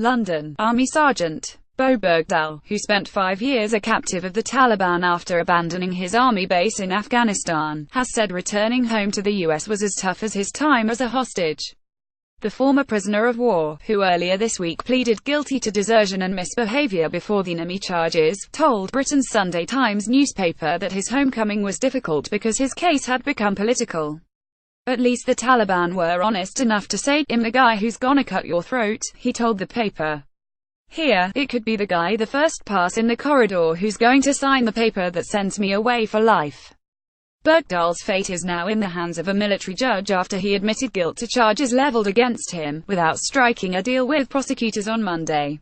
London. Army Sergeant Bowe Bergdahl, who spent 5 years a captive of the Taliban after abandoning his army base in Afghanistan, has said returning home to the US was as tough as his time as a hostage. The former prisoner of war, who earlier this week pleaded guilty to desertion and misbehavior before the enemy charges, told Britain's Sunday Times newspaper that his homecoming was difficult because his case had become political. At least the Taliban were honest enough to say, "I'm the guy who's gonna cut your throat," he told the paper. "Here, it could be the guy the first pass in the corridor who's going to sign the paper that sends me away for life." Bergdahl's fate is now in the hands of a military judge after he admitted guilt to charges leveled against him, without striking a deal with prosecutors on Monday.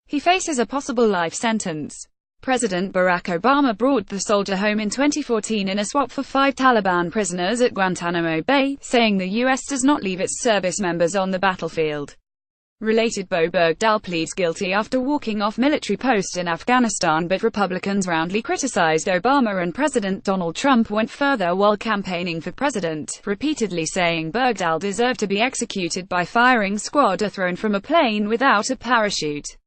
He faces a possible life sentence. President Barack Obama brought the soldier home in 2014 in a swap for 5 Taliban prisoners at Guantanamo Bay, saying the U.S. does not leave its service members on the battlefield. Related, Bowe Bergdahl pleads guilty after walking off military post in Afghanistan, but Republicans roundly criticized Obama, and President Donald Trump went further while campaigning for president, repeatedly saying Bergdahl deserved to be executed by firing squad or thrown from a plane without a parachute.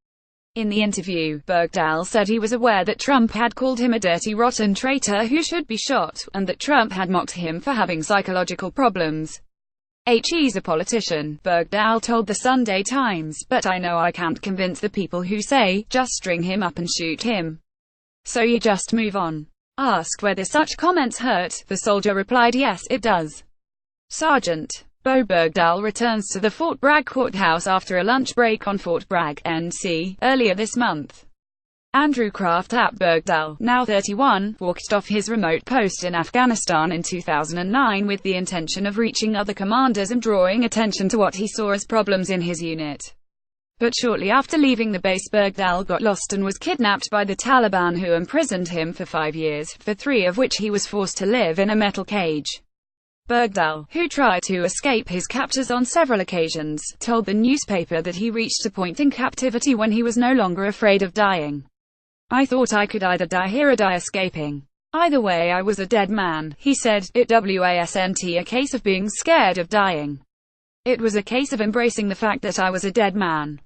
In the interview, Bergdahl said he was aware that Trump had called him a dirty, rotten traitor who should be shot, and that Trump had mocked him for having psychological problems. He's a politician, Bergdahl told the Sunday Times, but I know I can't convince the people who say, just string him up and shoot him. So you just move on. Asked whether such comments hurt, the soldier replied, "Yes, it does." Sergeant Bowe Bergdahl returns to the Fort Bragg courthouse after a lunch break on Fort Bragg, NC, earlier this month. Andrew Kraft ap Bergdahl, now 31, walked off his remote post in Afghanistan in 2009 with the intention of reaching other commanders and drawing attention to what he saw as problems in his unit. But shortly after leaving the base, Bergdahl got lost and was kidnapped by the Taliban, who imprisoned him for 5 years, for 3 of which he was forced to live in a metal cage. Bergdahl, who tried to escape his captors on several occasions, told the newspaper that he reached a point in captivity when he was no longer afraid of dying. "I thought I could either die here or die escaping. Either way I was a dead man," he said. It wasn't a case of being scared of dying. It was a case of embracing the fact that I was a dead man.